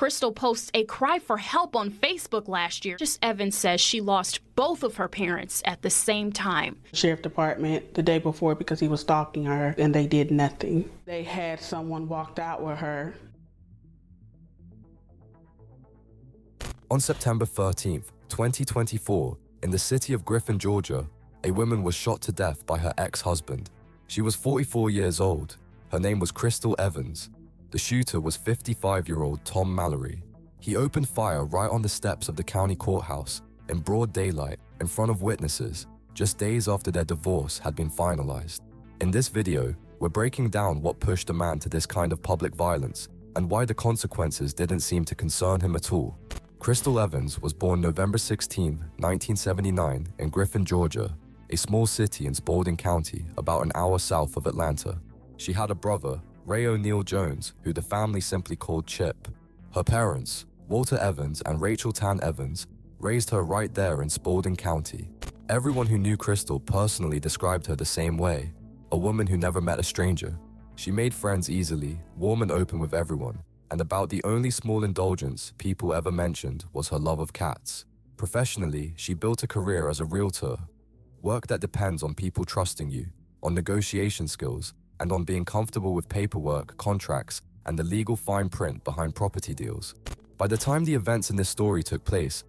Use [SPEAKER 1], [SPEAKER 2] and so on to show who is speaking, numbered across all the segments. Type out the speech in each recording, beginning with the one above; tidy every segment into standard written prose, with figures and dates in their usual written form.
[SPEAKER 1] Crystal posts a cry for help on Facebook last year. Just Evans says she lost both of her parents at the same time.
[SPEAKER 2] Sheriff Department the day before because he was stalking her, and they did nothing. They had someone walked out with her.
[SPEAKER 3] On September 13th, 2024, in the city of Griffin, Georgia, a woman was shot to death by her ex-husband. She was 44 years old. Her name was Crystal Evans. The shooter was 55-year-old Tom Mallory. He opened fire right on the steps of the county courthouse in broad daylight in front of witnesses just days after their divorce had been finalized. In this video, we're breaking down what pushed a man to this kind of public violence and why the consequences didn't seem to concern him at all. Crystal Evans was born November 16, 1979 in Griffin, Georgia, a small city in Spalding County about an hour south of Atlanta. She had a brother, Ray O'Neal Jones, who the family simply called Chip. Her parents, Walter Evans and Rachel Tan Evans, raised her right there in Spalding County. Everyone who knew Crystal personally described her the same way, a woman who never met a stranger. She made friends easily, warm and open with everyone, and about the only small indulgence people ever mentioned was her love of cats. Professionally, she built a career as a realtor, work that depends on people trusting you, on negotiation skills, and on being comfortable with paperwork, contracts, and the legal fine print behind property deals. By the time the events in this story took place,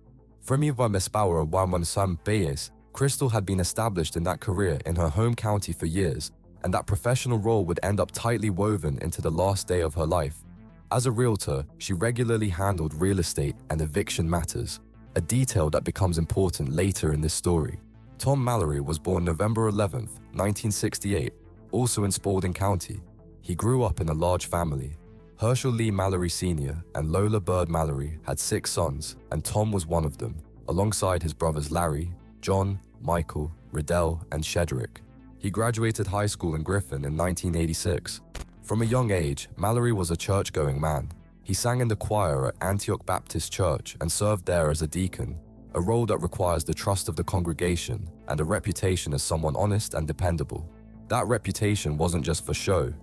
[SPEAKER 3] Crystal had been established in that career in her home county for years, and that professional role would end up tightly woven into the last day of her life. As a realtor, she regularly handled real estate and eviction matters, a detail that becomes important later in this story. Tom Mallory was born November 11, 1968, also in Spalding County. He grew up in a large family. Herschel Lee Mallory Sr. and Lola Bird Mallory had 6 sons, and Tom was one of them, alongside his brothers Larry, John, Michael, Riddell, and Shedrick. He graduated high school in Griffin in 1986. From a young age, Mallory was a church-going man. He sang in the choir at Antioch Baptist Church and served there as a deacon, a role that requires the trust of the congregation and a reputation as someone honest and dependable. That reputation wasn't just for show.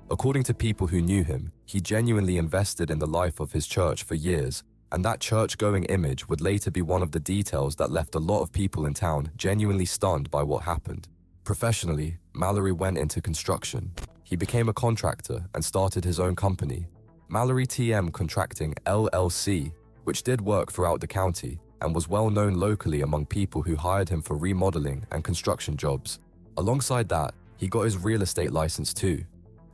[SPEAKER 3] According to people who knew him, he genuinely invested in the life of his church for years, and that church-going image would later be one of the details that left a lot of people in town genuinely stunned by what happened. Professionally, Mallory went into construction. He became a contractor and started his own company, Mallory TM Contracting LLC, which did work throughout the county and was well known locally among people who hired him for remodeling and construction jobs. Alongside that, he got his real estate license too,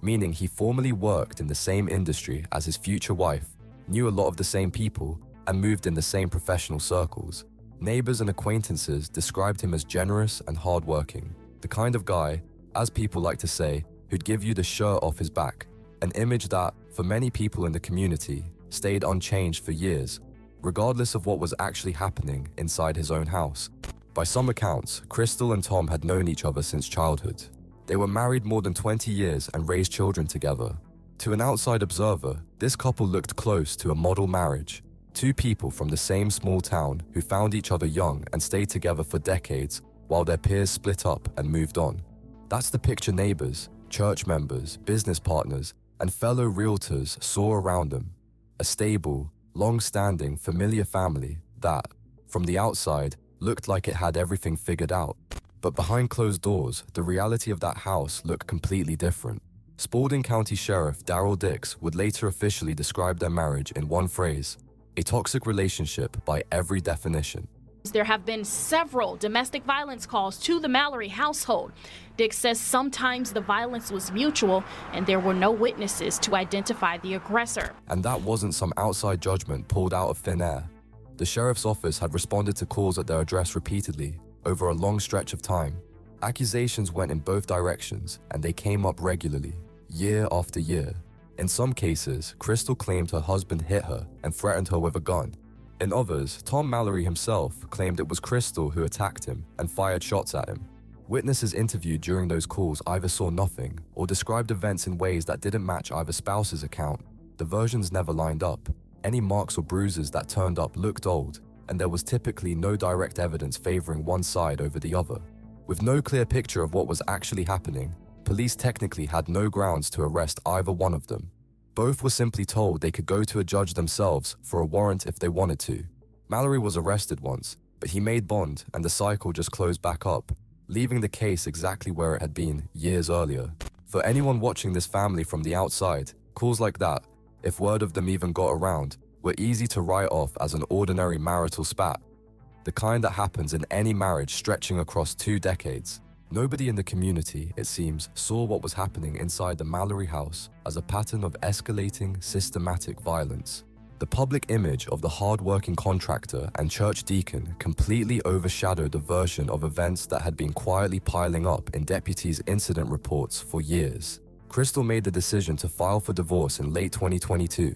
[SPEAKER 3] meaning he formerly worked in the same industry as his future wife, knew a lot of the same people, and moved in the same professional circles. Neighbors and acquaintances described him as generous and hardworking, the kind of guy, as people like to say, who'd give you the shirt off his back, an image that, for many people in the community, stayed unchanged for years, regardless of what was actually happening inside his own house. By some accounts, Crystal and Tom had known each other since childhood. They were married more than 20 years and raised children together. To an outside observer, this couple looked close to a model marriage. 2 people from the same small town who found each other young and stayed together for decades while their peers split up and moved on. That's the picture neighbors, church members, business partners, and fellow realtors saw around them. A stable, long-standing, familiar family that, from the outside, looked like it had everything figured out. But behind closed doors, the reality of that house looked completely different. Spalding County Sheriff Darrell Dix would later officially describe their marriage in one phrase: a toxic relationship by every definition.
[SPEAKER 1] There have been several domestic violence calls to the Mallory household. Dix says sometimes the violence was mutual and there were no witnesses to identify the aggressor.
[SPEAKER 3] And that wasn't some outside judgment pulled out of thin air. The sheriff's office had responded to calls at their address repeatedly over a long stretch of time. Accusations went in both directions, and they came up regularly, year after year. In some cases, Crystal claimed her husband hit her and threatened her with a gun. In others, Tom Mallory himself claimed it was Crystal who attacked him and fired shots at him. Witnesses interviewed during those calls either saw nothing or described events in ways that didn't match either spouse's account. The versions never lined up. Any marks or bruises that turned up looked old, and there was typically no direct evidence favoring one side over the other. With no clear picture of what was actually happening, police technically had no grounds to arrest either one of them. Both were simply told they could go to a judge themselves for a warrant if they wanted to. Mallory was arrested once, but he made bond and the cycle just closed back up, leaving the case exactly where it had been years earlier. For anyone watching this family from the outside, calls like that, if word of them even got around, were easy to write off as an ordinary marital spat. The kind that happens in any marriage stretching across 2 decades. Nobody in the community, it seems, saw what was happening inside the Mallory house as a pattern of escalating, systematic violence. The public image of the hard-working contractor and church deacon completely overshadowed the version of events that had been quietly piling up in deputies' incident reports for years. Crystal made the decision to file for divorce in late 2022.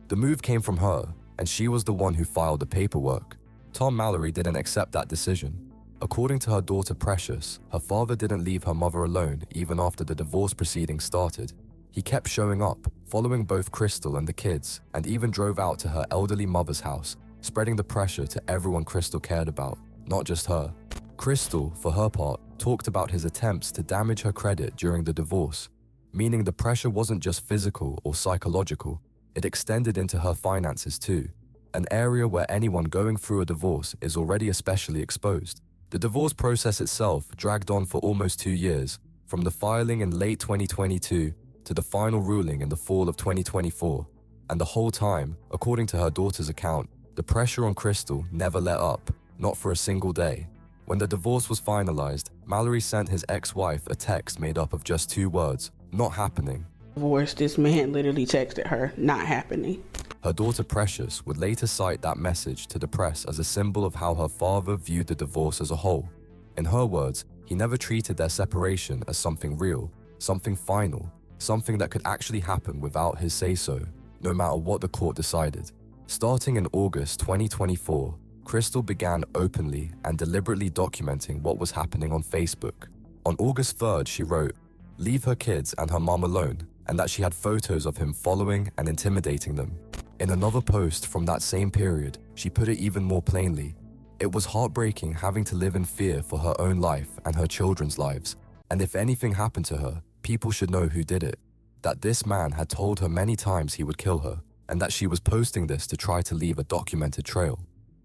[SPEAKER 3] The move came from her, and she was the one who filed the paperwork. Tom Mallory didn't accept that decision. According to her daughter Precious, her father didn't leave her mother alone even after the divorce proceedings started. He kept showing up, following both Crystal and the kids, and even drove out to her elderly mother's house, spreading the pressure to everyone Crystal cared about, not just her. Crystal, for her part, talked about his attempts to damage her credit during the divorce, meaning the pressure wasn't just physical or psychological, it extended into her finances too, an area where anyone going through a divorce is already especially exposed. The divorce process itself dragged on for almost 2 years, from the filing in late 2022 to the final ruling in the fall of 2024. And the whole time, according to her daughter's account, the pressure on Crystal never let up, not for a single day. When the divorce was finalized, Mallory sent his ex-wife a text made up of just 2 words, "Not happening."
[SPEAKER 2] Divorce, this man literally texted her, "Not happening."
[SPEAKER 3] Her daughter Precious would later cite that message to the press as a symbol of how her father viewed the divorce as a whole. In her words, he never treated their separation as something real, something final, something that could actually happen without his say-so, no matter what the court decided. Starting in August 2024, Crystal began openly and deliberately documenting what was happening on Facebook. On August 3rd, she wrote, "Leave her kids and her mom alone," and that she had photos of him following and intimidating them. In another post from that same period, she put it even more plainly. It was heartbreaking having to live in fear for her own life and her children's lives, and if anything happened to her, people should know who did it. That this man had told her many times he would kill her, and that she was posting this to try to leave a documented trail.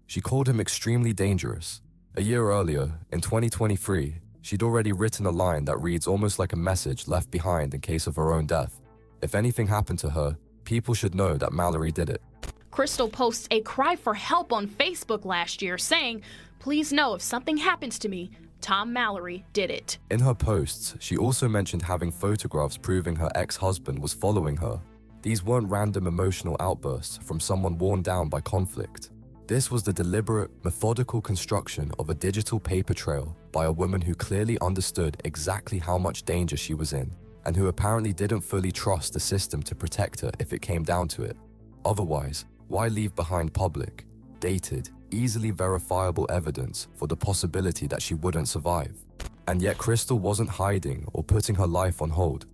[SPEAKER 3] She called him extremely dangerous. A year earlier, in 2023, she'd already written a line that reads almost like a message left behind in case of her own death. If anything happened to her, people should know that Mallory did it.
[SPEAKER 1] Crystal posts a cry for help on Facebook last year saying, "Please know if something happens to me, Tom Mallory did it."
[SPEAKER 3] In her posts, she also mentioned having photographs proving her ex-husband was following her. These weren't random emotional outbursts from someone worn down by conflict. This was the deliberate, methodical construction of a digital paper trail by a woman who clearly understood exactly how much danger she was in, and who apparently didn't fully trust the system to protect her if it came down to it. Otherwise, why leave behind public, dated, easily verifiable evidence for the possibility that she wouldn't survive? And yet Crystal wasn't hiding or putting her life on hold.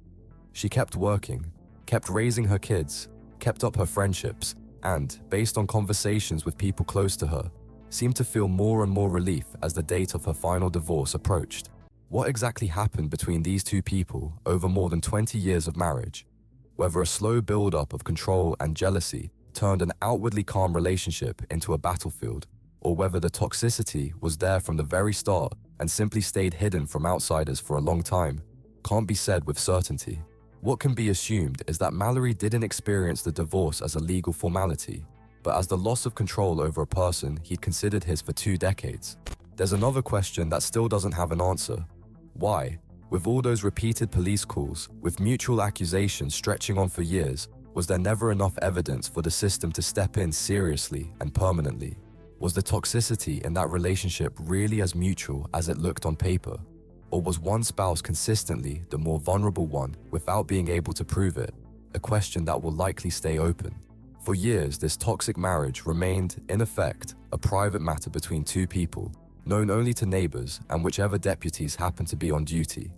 [SPEAKER 3] She kept working, kept raising her kids, kept up her friendships, and, based on conversations with people close to her, seemed to feel more and more relief as the date of her final divorce approached. What exactly happened between these two people over more than 20 years of marriage? Whether a slow build-up of control and jealousy turned an outwardly calm relationship into a battlefield, or whether the toxicity was there from the very start and simply stayed hidden from outsiders for a long time, can't be said with certainty. What can be assumed is that Mallory didn't experience the divorce as a legal formality, but as the loss of control over a person he'd considered his for 2 decades. There's another question that still doesn't have an answer. Why, with all those repeated police calls, with mutual accusations stretching on for years, was there never enough evidence for the system to step in seriously and permanently? Was the toxicity in that relationship really as mutual as it looked on paper? Or was one spouse consistently the more vulnerable one without being able to prove it? A question that will likely stay open. For years, this toxic marriage remained, in effect, a private matter between 2 people, known only to neighbors and whichever deputies happened to be on duty.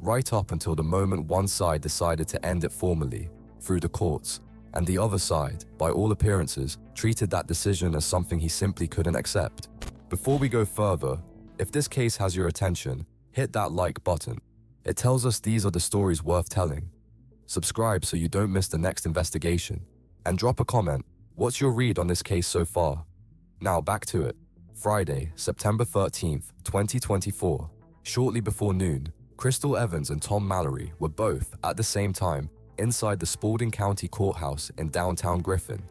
[SPEAKER 3] Right up until the moment one side decided to end it formally, through the courts, and the other side, by all appearances, treated that decision as something he simply couldn't accept. Before we go further, if this case has your attention, hit that like button. It tells us these are the stories worth telling. subscribe so you don't miss the next investigation, and drop a comment. What's your read on this case so far? Now back to it. Friday, September 13th, 2024. Shortly before noon, Crystal Evans and Tom Mallory were both, at the same time, inside the Spalding County Courthouse in downtown Griffin,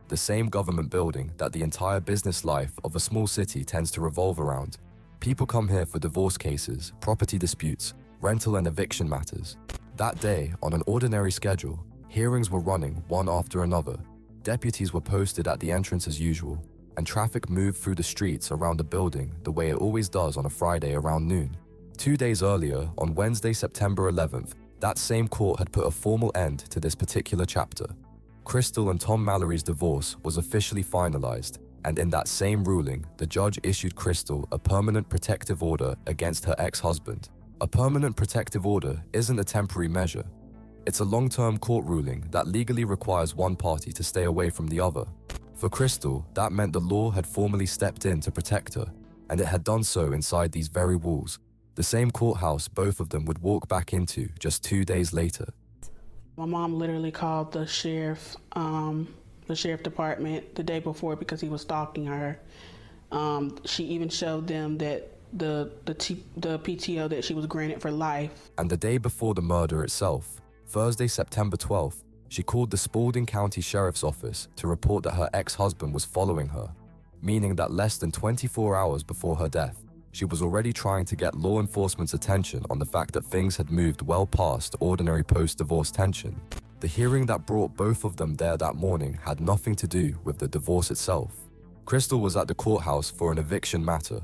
[SPEAKER 3] the same government building that the entire business life of a small city tends to revolve around. People come here for divorce cases, property disputes, rental and eviction matters. That day, on an ordinary schedule, hearings were running one after another. Deputies were posted at the entrance as usual, and traffic moved through the streets around the building the way it always does on a Friday around noon. 2 days earlier, on Wednesday, September 11th, that same court had put a formal end to this particular chapter. Crystal and Tom Mallory's divorce was officially finalized, and in that same ruling, the judge issued Crystal a permanent protective order against her ex-husband. A permanent protective order isn't a temporary measure. It's a long-term court ruling that legally requires one party to stay away from the other. For Crystal, that meant the law had formally stepped in to protect her, and it had done so inside these very walls, the same courthouse both of them would walk back into just 2 days later.
[SPEAKER 2] My mom literally called the sheriff department the day before because he was stalking her. She even showed them that the PTO that she was granted for life.
[SPEAKER 3] And the day before the murder itself, Thursday, September 12th, she called the Spalding County Sheriff's Office to report that her ex-husband was following her, meaning that less than 24 hours before her death, she was already trying to get law enforcement's attention on the fact that things had moved well past ordinary post-divorce tension. The hearing that brought both of them there that morning had nothing to do with the divorce itself. Crystal was at the courthouse for an eviction matter.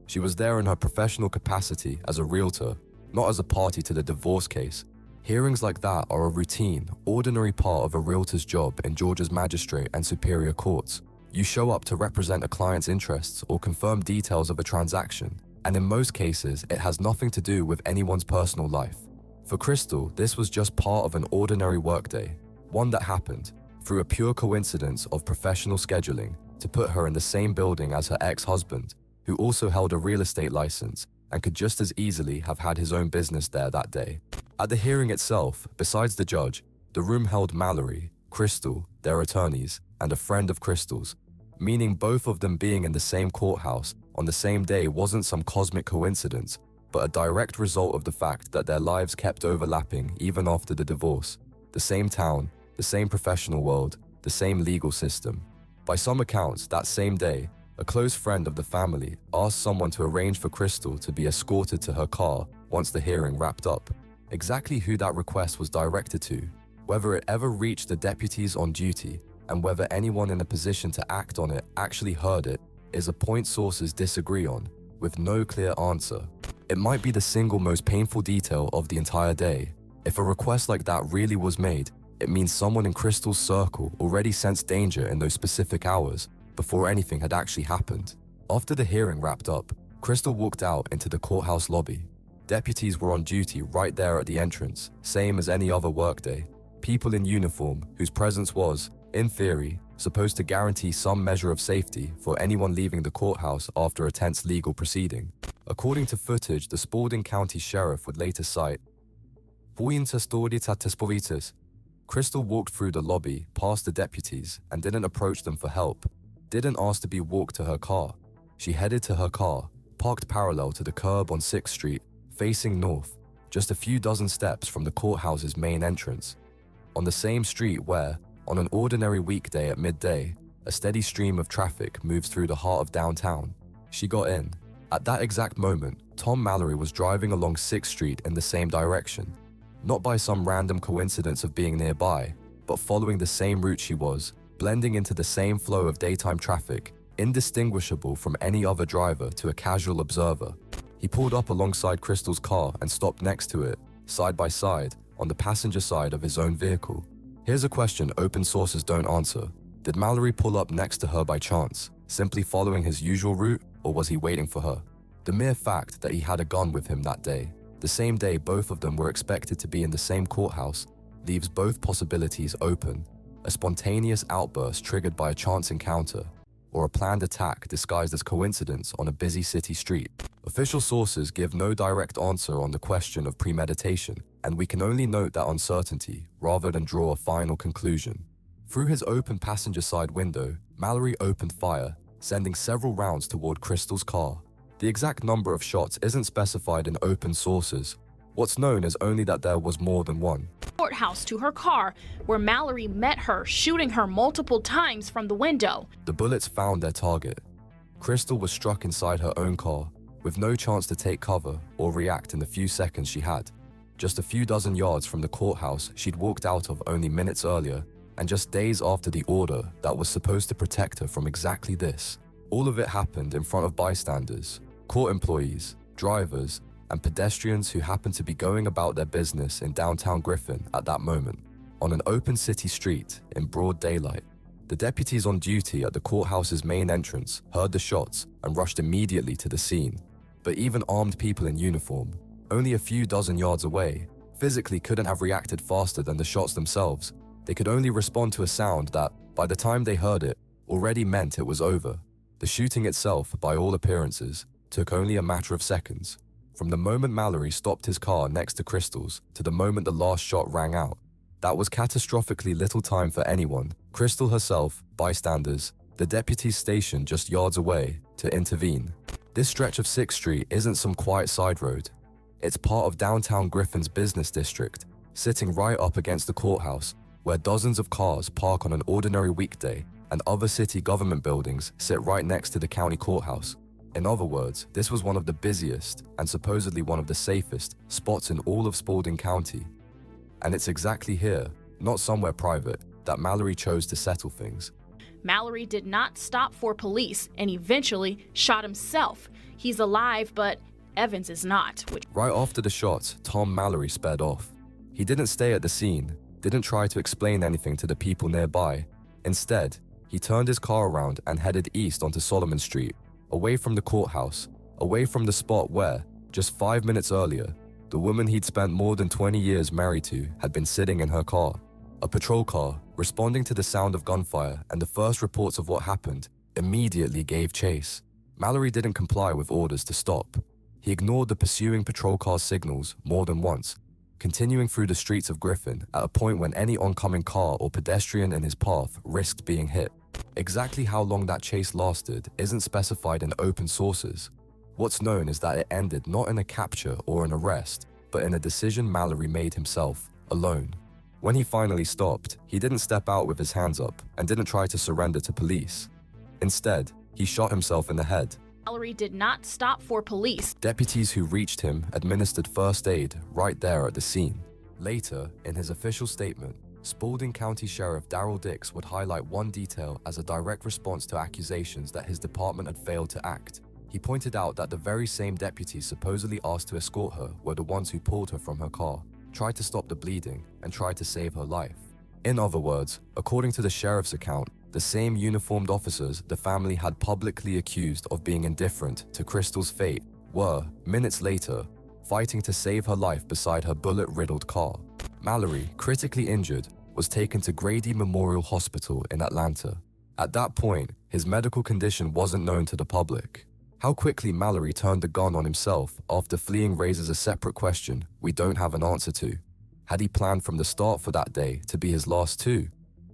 [SPEAKER 3] She was there in her professional capacity as a realtor, not as a party to the divorce case. Hearings like that are a routine, ordinary part of a realtor's job in Georgia's magistrate and superior courts. You show up to represent a client's interests or confirm details of a transaction, and in most cases, it has nothing to do with anyone's personal life. For Crystal, this was just part of an ordinary workday, one that happened, through a pure coincidence of professional scheduling, to put her in the same building as her ex-husband, who also held a real estate license and could just as easily have had his own business there that day. At the hearing itself, besides the judge, the room held Mallory, Crystal, their attorneys, and a friend of Crystal's, meaning both of them being in the same courthouse on the same day wasn't some cosmic coincidence, but a direct result of the fact that their lives kept overlapping even after the divorce. The same town, the same professional world, the same legal system. By some accounts, that same day, a close friend of the family asked someone to arrange for Crystal to be escorted to her car once the hearing wrapped up. Exactly who that request was directed to, whether it ever reached the deputies on duty, and whether anyone in a position to act on it actually heard it, is a point sources disagree on, with no clear answer. It might be the single most painful detail of the entire day. If a request like that really was made, it means someone in Crystal's circle already sensed danger in those specific hours before anything had actually happened. After the hearing wrapped up, Crystal walked out into the courthouse lobby. Deputies were on duty right there at the entrance, same as any other workday. People in uniform whose presence was, in theory, supposed to guarantee some measure of safety for anyone leaving the courthouse after a tense legal proceeding. According to footage the Spalding County Sheriff would later cite, Crystal walked through the lobby, past the deputies, and didn't approach them for help. Didn't ask to be walked to her car. She headed to her car, parked parallel to the curb on 6th Street, facing north, just a few dozen steps from the courthouse's main entrance. On the same street where, on an ordinary weekday at midday, a steady stream of traffic moves through the heart of downtown. She got in. At that exact moment, Tom Mallory was driving along 6th Street in the same direction. Not by some random coincidence of being nearby, but following the same route she was, blending into the same flow of daytime traffic, indistinguishable from any other driver to a casual observer. He pulled up alongside Crystal's car and stopped next to it, side by side, on the passenger side of his own vehicle. Here's a question open sources don't answer. Did Mallory pull up next to her by chance, simply following his usual route, or was he waiting for her? The mere fact that he had a gun with him that day, the same day both of them were expected to be in the same courthouse, leaves both possibilities open. A spontaneous outburst triggered by a chance encounter, or a planned attack disguised as coincidence on a busy city street. Official sources give no direct answer on the question of premeditation, and we can only note that uncertainty rather than draw a final conclusion. Through his open passenger side window, Mallory opened fire, sending several rounds toward Crystal's car. The exact number of shots isn't specified in open sources. What's known is only that there was more than one.
[SPEAKER 1] Courthouse to her car, where Mallory met her, shooting her multiple times from the window.
[SPEAKER 3] The bullets found their target. Crystal was struck inside her own car, with no chance to take cover or react in the few seconds she had. Just a few dozen yards from the courthouse she'd walked out of only minutes earlier, and just days after the order that was supposed to protect her from exactly this. All of it happened in front of bystanders, court employees, drivers, and pedestrians who happened to be going about their business in downtown Griffin at that moment, on an open city street in broad daylight. The deputies on duty at the courthouse's main entrance heard the shots and rushed immediately to the scene. But even armed people in uniform, only a few dozen yards away, physically couldn't have reacted faster than the shots themselves. They could only respond to a sound that, by the time they heard it, already meant it was over. The shooting itself, by all appearances, took only a matter of seconds. From the moment Mallory stopped his car next to Crystal's to the moment the last shot rang out, that was catastrophically little time for anyone, Crystal herself, bystanders, the deputies stationed just yards away, to intervene. This stretch of 6th Street isn't some quiet side road. It's part of downtown Griffin's business district, sitting right up against the courthouse, where dozens of cars park on an ordinary weekday and other city government buildings sit right next to the county courthouse. In other words, this was one of the busiest and supposedly one of the safest spots in all of Spalding County. And it's exactly here, not somewhere private, that Mallory chose to settle things.
[SPEAKER 1] Mallory did not stop for police and eventually shot himself. He's alive, but Evans is not.
[SPEAKER 3] Right after the shots, Tom Mallory sped off. He didn't stay at the scene, didn't try to explain anything to the people nearby. Instead, he turned his car around and headed east onto Solomon Street, away from the courthouse, away from the spot where, just 5 minutes earlier, the woman he'd spent more than 20 years married to had been sitting in her car. A patrol car, responding to the sound of gunfire and the first reports of what happened, immediately gave chase. Mallory didn't comply with orders to stop. He ignored the pursuing patrol car's signals more than once, continuing through the streets of Griffin at a point when any oncoming car or pedestrian in his path risked being hit. Exactly how long that chase lasted isn't specified in open sources. What's known is that it ended not in a capture or an arrest, but in a decision Mallory made himself, alone. When he finally stopped, he didn't step out with his hands up and didn't try to surrender to police. Instead, he shot himself in the head.
[SPEAKER 1] Mallory did not stop for police.
[SPEAKER 3] Deputies who reached him administered first aid right there at the scene. Later, in his official statement, Spalding County Sheriff Darrell Dix would highlight one detail as a direct response to accusations that his department had failed to act. He pointed out that the very same deputies supposedly asked to escort her were the ones who pulled her from her car, tried to stop the bleeding, and tried to save her life. In other words, according to the sheriff's account, the same uniformed officers the family had publicly accused of being indifferent to Crystal's fate were, minutes later, fighting to save her life beside her bullet-riddled car. Mallory, critically injured, was taken to Grady Memorial Hospital in Atlanta. At that point, his medical condition wasn't known to the public. How quickly Mallory turned the gun on himself after fleeing raises a separate question we don't have an answer to. Had he planned from the start for that day to be his last too?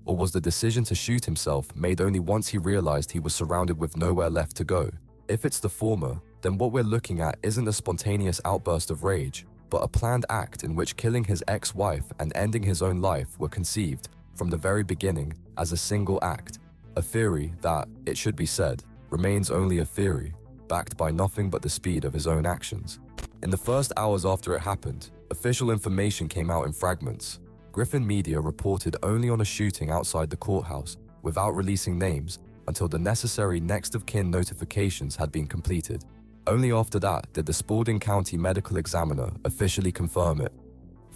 [SPEAKER 3] Or was the decision to shoot himself made only once he realized he was surrounded with nowhere left to go? If it's the former, then what we're looking at isn't a spontaneous outburst of rage, but a planned act in which killing his ex-wife and ending his own life were conceived, from the very beginning, as a single act. A theory that, it should be said, remains only a theory, backed by nothing but the speed of his own actions. In the first hours after it happened, official information came out in fragments. Griffin media reported only on a shooting outside the courthouse, without releasing names, until the necessary next-of-kin notifications had been completed. Only after that did the Spalding County Medical Examiner officially confirm it.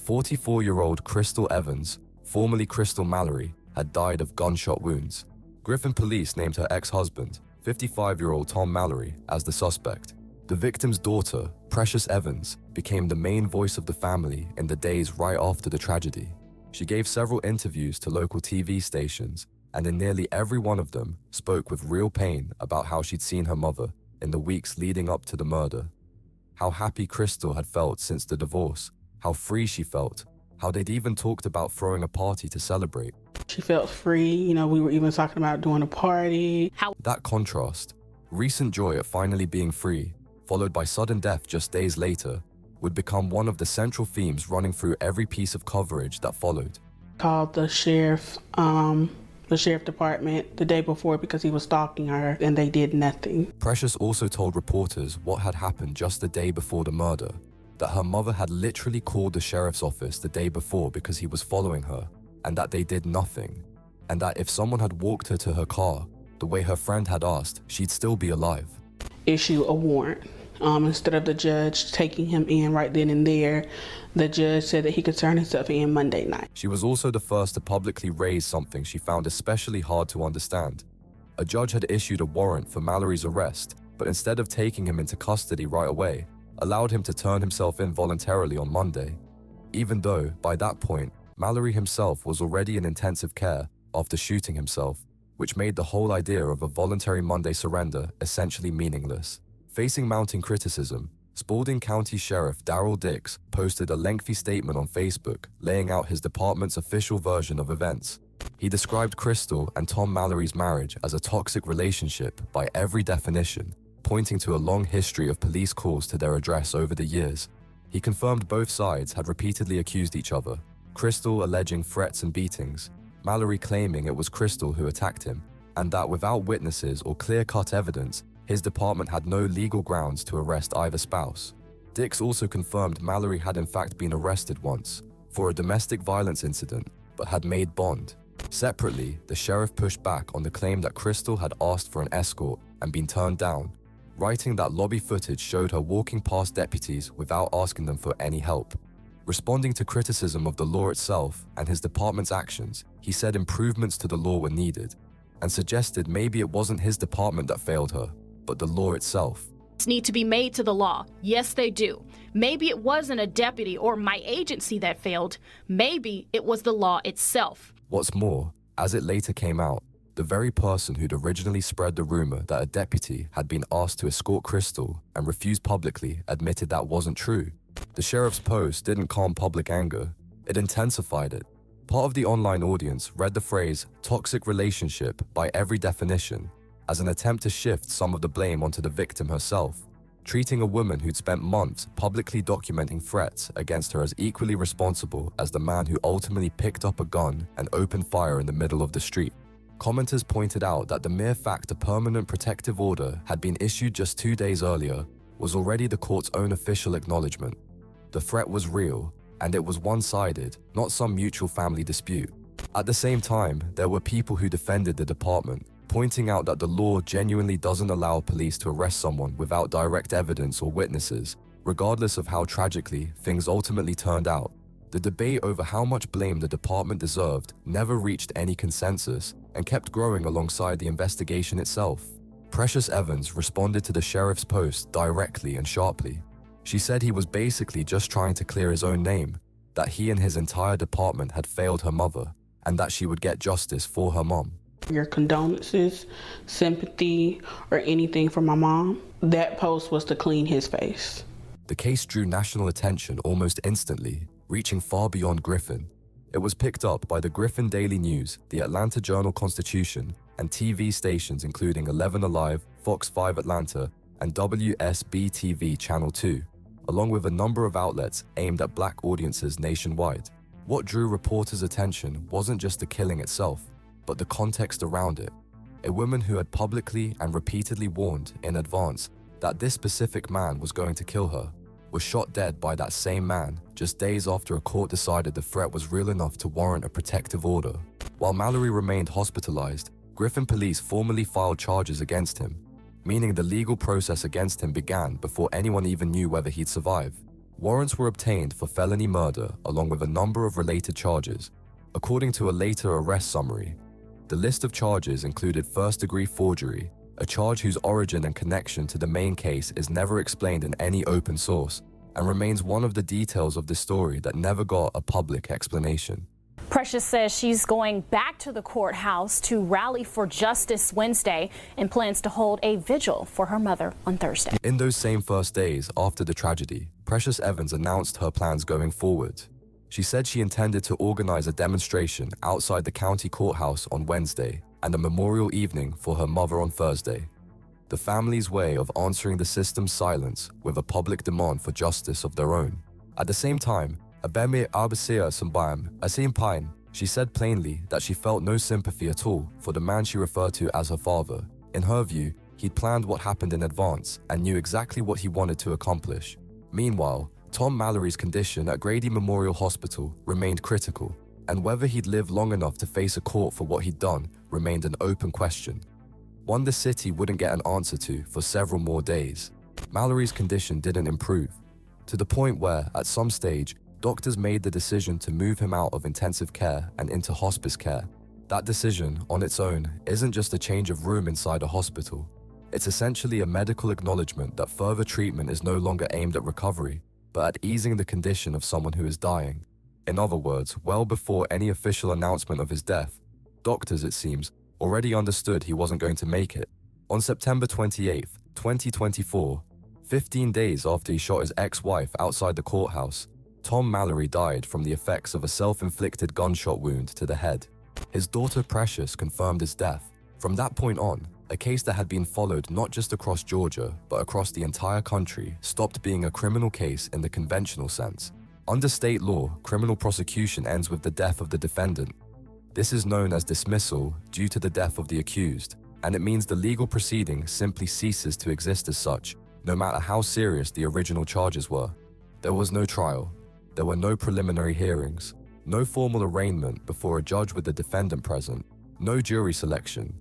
[SPEAKER 3] 44-year-old Crystal Evans, formerly Crystal Mallory, had died of gunshot wounds. Griffin police named her ex-husband, 55-year-old Tom Mallory, as the suspect. The victim's daughter, Precious Evans, became the main voice of the family in the days right after the tragedy. She gave several interviews to local TV stations, and in nearly every one of them spoke with real pain about how she'd seen her mother in the weeks leading up to the murder. How happy Crystal had felt since the divorce, how free she felt, how they'd even talked about throwing a party to celebrate.
[SPEAKER 2] She felt free, we were even talking about doing a party.
[SPEAKER 3] That contrast, recent joy at finally being free, followed by sudden death just days later, would become one of the central themes running through every piece of coverage that followed.
[SPEAKER 2] Called the sheriff department the day before because he was stalking her, and they did nothing.
[SPEAKER 3] Precious also told reporters what had happened just the day before the murder, that her mother had literally called the sheriff's office the day before because he was following her, and that they did nothing, and that if someone had walked her to her car, the way her friend had asked, she'd still be alive.
[SPEAKER 2] Issue a warrant. Instead of the judge taking him in right then and there, the judge said that he could turn himself in Monday night.
[SPEAKER 3] She was also the first to publicly raise something she found especially hard to understand. A judge had issued a warrant for Mallory's arrest, but instead of taking him into custody right away, allowed him to turn himself in voluntarily on Monday, even though, by that point, Mallory himself was already in intensive care after shooting himself, which made the whole idea of a voluntary Monday surrender essentially meaningless. Facing mounting criticism, Spalding County Sheriff Darrell Dix posted a lengthy statement on Facebook laying out his department's official version of events. He described Crystal and Tom Mallory's marriage as a toxic relationship by every definition, pointing to a long history of police calls to their address over the years. He confirmed both sides had repeatedly accused each other, Crystal alleging threats and beatings, Mallory claiming it was Crystal who attacked him, and that without witnesses or clear-cut evidence, his department had no legal grounds to arrest either spouse. Dix also confirmed Mallory had in fact been arrested once for a domestic violence incident, but had made bond. Separately, the sheriff pushed back on the claim that Crystal had asked for an escort and been turned down, writing that lobby footage showed her walking past deputies without asking them for any help. Responding to criticism of the law itself and his department's actions, he said improvements to the law were needed, and suggested maybe it wasn't his department that failed her, but the law itself.
[SPEAKER 1] Need to be made to the law. Yes, they do. Maybe it wasn't a deputy or my agency that failed. Maybe it was the law itself.
[SPEAKER 3] What's more, as it later came out, the very person who'd originally spread the rumor that a deputy had been asked to escort Crystal and refused publicly admitted that wasn't true. The sheriff's post didn't calm public anger, it intensified it. Part of the online audience read the phrase toxic relationship by every definition as an attempt to shift some of the blame onto the victim herself, treating a woman who'd spent months publicly documenting threats against her as equally responsible as the man who ultimately picked up a gun and opened fire in the middle of the street. Commenters pointed out that the mere fact a permanent protective order had been issued just 2 days earlier was already the court's own official acknowledgement. The threat was real, and it was one-sided, not some mutual family dispute. At the same time, there were people who defended the department, pointing out that the law genuinely doesn't allow police to arrest someone without direct evidence or witnesses, regardless of how tragically things ultimately turned out. The debate over how much blame the department deserved never reached any consensus and kept growing alongside the investigation itself. Precious Evans responded to the sheriff's post directly and sharply. She said he was basically just trying to clear his own name, that he and his entire department had failed her mother, and that she would get justice for her mom.
[SPEAKER 2] Your condolences, sympathy, or anything for my mom. That post was to clean his face.
[SPEAKER 3] The case drew national attention almost instantly, reaching far beyond Griffin. It was picked up by the Griffin Daily News, the Atlanta Journal-Constitution, and TV stations including 11 Alive, Fox 5 Atlanta, and WSB-TV Channel 2, along with a number of outlets aimed at black audiences nationwide. What drew reporters' attention wasn't just the killing itself, but the context around it. A woman who had publicly and repeatedly warned in advance that this specific man was going to kill her was shot dead by that same man just days after a court decided the threat was real enough to warrant a protective order. While Mallory remained hospitalized, Griffin police formally filed charges against him, meaning the legal process against him began before anyone even knew whether he'd survive. Warrants were obtained for felony murder along with a number of related charges. According to a later arrest summary, the list of charges included first-degree forgery, a charge whose origin and connection to the main case is never explained in any open source, and remains one of the details of the story that never got a public explanation.
[SPEAKER 1] Precious says she's going back to the courthouse to rally for justice Wednesday and plans to hold a vigil for her mother on Thursday.
[SPEAKER 3] In those same first days after the tragedy, Precious Evans announced her plans going forward. She said she intended to organize a demonstration outside the county courthouse on Wednesday and a memorial evening for her mother on Thursday. The family's way of answering the system's silence with a public demand for justice of their own. At the same time, Abemi Abasia Sambayam Asim Pine, she said plainly that she felt no sympathy at all for the man she referred to as her father. In her view, he'd planned what happened in advance and knew exactly what he wanted to accomplish. Meanwhile, Tom Mallory's condition at Grady Memorial Hospital remained critical, and whether he'd live long enough to face a court for what he'd done remained an open question. One the city wouldn't get an answer to for several more days. Mallory's condition didn't improve, to the point where, at some stage, doctors made the decision to move him out of intensive care and into hospice care. That decision, on its own, isn't just a change of room inside a hospital. It's essentially a medical acknowledgement that further treatment is no longer aimed at recovery, but at easing the condition of someone who is dying. In other words, well before any official announcement of his death, doctors, it seems, already understood he wasn't going to make it. On September 28, 2024, 15 days after he shot his ex-wife outside the courthouse, Tom Mallory died from the effects of a self-inflicted gunshot wound to the head. His daughter Precious confirmed his death. From that point on, a case that had been followed not just across Georgia, but across the entire country, stopped being a criminal case in the conventional sense. Under state law, criminal prosecution ends with the death of the defendant. This is known as dismissal due to the death of the accused, and it means the legal proceeding simply ceases to exist as such, no matter how serious the original charges were. There was no trial. There were no preliminary hearings, no formal arraignment before a judge with the defendant present, no jury selection,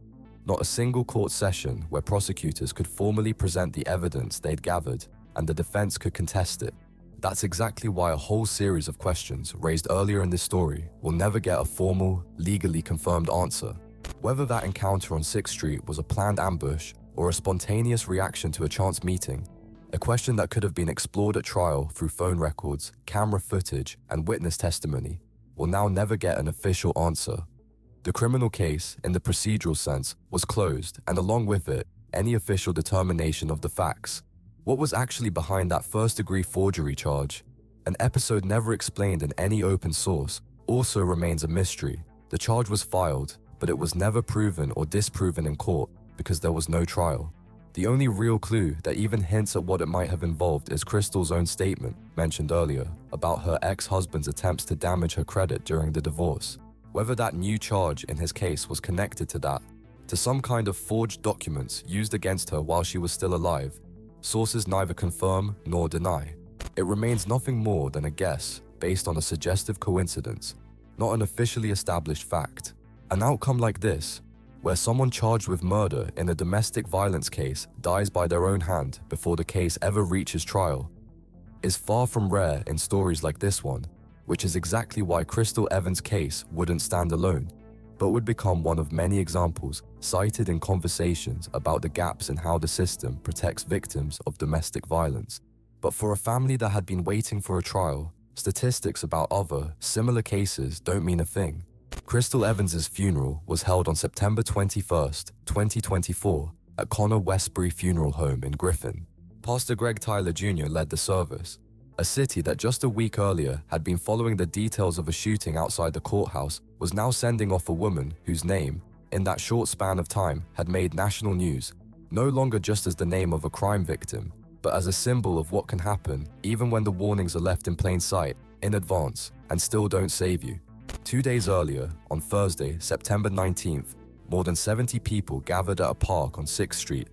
[SPEAKER 3] not a single court session where prosecutors could formally present the evidence they'd gathered and the defense could contest it. That's exactly why a whole series of questions raised earlier in this story will never get a formal, legally confirmed answer. Whether that encounter on 6th Street was a planned ambush or a spontaneous reaction to a chance meeting, a question that could have been explored at trial through phone records, camera footage, and witness testimony, will now never get an official answer. The criminal case, in the procedural sense, was closed, and along with it, any official determination of the facts. What was actually behind that first-degree forgery charge, an episode never explained in any open source, also remains a mystery. The charge was filed, but it was never proven or disproven in court because there was no trial. The only real clue that even hints at what it might have involved is Crystal's own statement, mentioned earlier, about her ex-husband's attempts to damage her credit during the divorce. Whether that new charge in his case was connected to that, to some kind of forged documents used against her while she was still alive, sources neither confirm nor deny. It remains nothing more than a guess based on a suggestive coincidence, not an officially established fact. An outcome like this, where someone charged with murder in a domestic violence case dies by their own hand before the case ever reaches trial, is far from rare in stories like this one, which is exactly why Crystal Evans' case wouldn't stand alone, but would become one of many examples cited in conversations about the gaps in how the system protects victims of domestic violence. But for a family that had been waiting for a trial, statistics about other, similar cases don't mean a thing. Crystal Evans' funeral was held on September 21st, 2024, at Connor Westbury Funeral Home in Griffin. Pastor Greg Tyler Jr. led the service. A city that just a week earlier had been following the details of a shooting outside the courthouse was now sending off a woman whose name, in that short span of time, had made national news, no longer just as the name of a crime victim, but as a symbol of what can happen even when the warnings are left in plain sight, in advance, and still don't save you. 2 days earlier, on Thursday, September 19th, more than 70 people gathered at a park on 6th Street,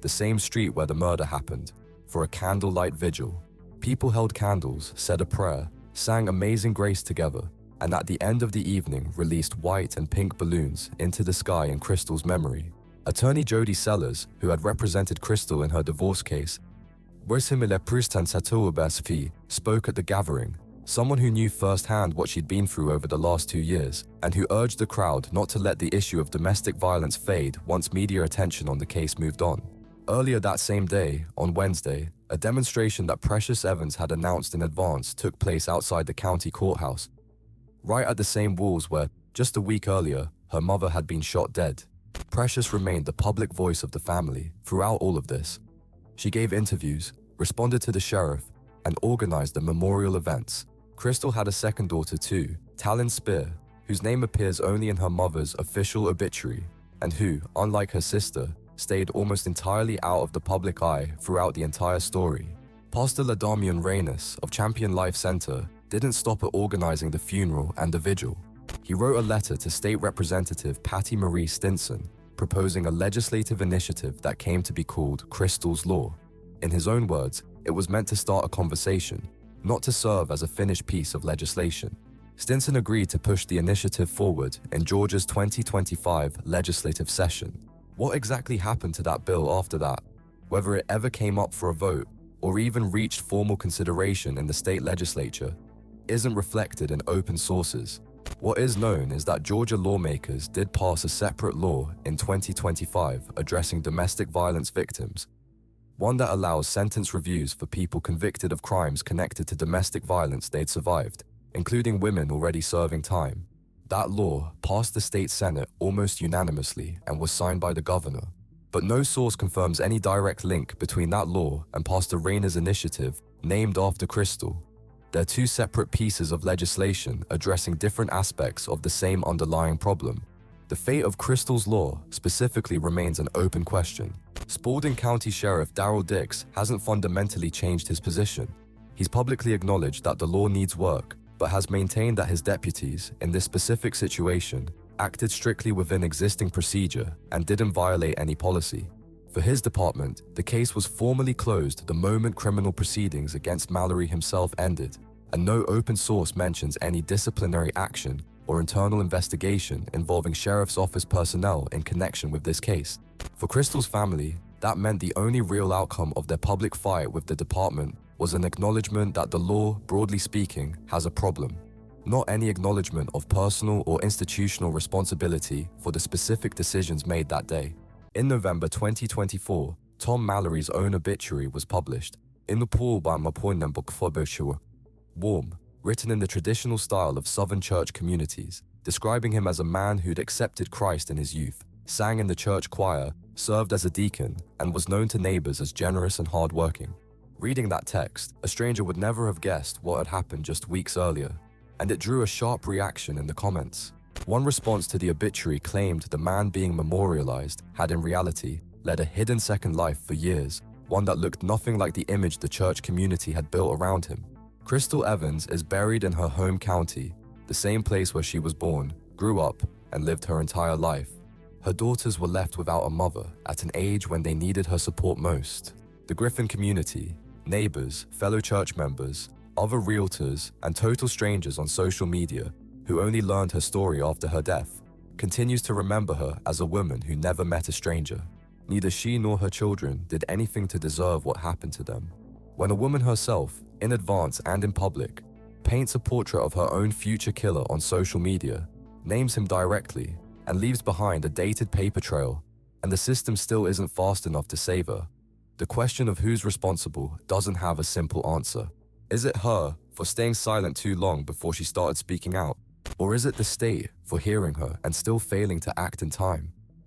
[SPEAKER 3] the same street where the murder happened, for a candlelight vigil. People held candles, said a prayer, sang Amazing Grace together, and at the end of the evening released white and pink balloons into the sky in Crystal's memory. Attorney Jody Sellers, who had represented Crystal in her divorce case, spoke at the gathering, someone who knew firsthand what she'd been through over the last 2 years, and who urged the crowd not to let the issue of domestic violence fade once media attention on the case moved on. Earlier that same day, on Wednesday, a demonstration that Precious Evans had announced in advance took place outside the county courthouse. right at the same walls where, just a week earlier, her mother had been shot dead. Precious remained the public voice of the family throughout all of this. She gave interviews, responded to the sheriff, and organized the memorial events. Crystal had a second daughter too, Talon Spear, whose name appears only in her mother's official obituary, and who, unlike her sister, stayed almost entirely out of the public eye throughout the entire story. Pastor Ladamian Reynes of Champion Life Center didn't stop at organizing the funeral and the vigil. He wrote a letter to State Representative Patty Marie Stinson, proposing a legislative initiative that came to be called Crystal's Law. In his own words, it was meant to start a conversation, not to serve as a finished piece of legislation. Stinson agreed to push the initiative forward in Georgia's 2025 legislative session. What exactly happened to that bill after that? Whether it ever came up for a vote or even reached formal consideration in the state legislature isn't reflected in open sources. What is known is that Georgia lawmakers did pass a separate law in 2025 addressing domestic violence victims, one that allows sentence reviews for people convicted of crimes connected to domestic violence they'd survived, including women already serving time. That law passed the state Senate almost unanimously and was signed by the governor. But no source confirms any direct link between that law and Pastor Reyna's initiative named after Crystal. They're two separate pieces of legislation addressing different aspects of the same underlying problem. The fate of Crystal's Law specifically remains an open question. Spalding County Sheriff Darrell Dix hasn't fundamentally changed his position. He's publicly acknowledged that the law needs work, but has maintained that his deputies, in this specific situation, acted strictly within existing procedure and didn't violate any policy. For his department, the case was formally closed the moment criminal proceedings against Mallory himself ended, and no open source mentions any disciplinary action or internal investigation involving sheriff's office personnel in connection with this case. For Crystal's family, that meant the only real outcome of their public fight with the department was an acknowledgement that the law, broadly speaking, has a problem, not any acknowledgement of personal or institutional responsibility for the specific decisions made that day. In November 2024, Tom Mallory's own obituary was published, Warm, written in the traditional style of Southern church communities, describing him as a man who'd accepted Christ in his youth, sang in the church choir, served as a deacon, and was known to neighbors as generous and hardworking. Reading that text, a stranger would never have guessed what had happened just weeks earlier, and it drew a sharp reaction in the comments. One response to the obituary claimed the man being memorialized had in reality led a hidden second life for years, one that looked nothing like the image the church community had built around him. Crystal Evans is buried in her home county, the same place where she was born, grew up, and lived her entire life. Her daughters were left without a mother at an age when they needed her support most. The Griffin community, neighbors, fellow church members, other realtors, and total strangers on social media who only learned her story after her death, continues to remember her as a woman who never met a stranger. Neither she nor her children did anything to deserve what happened to them. When a woman herself, in advance and in public, paints a portrait of her own future killer on social media, names him directly, and leaves behind a dated paper trail, and the system still isn't fast enough to save her, the question of who's responsible doesn't have a simple answer. Is it her for staying silent too long before she started speaking out? Or is it the state for hearing her and still failing to act in time?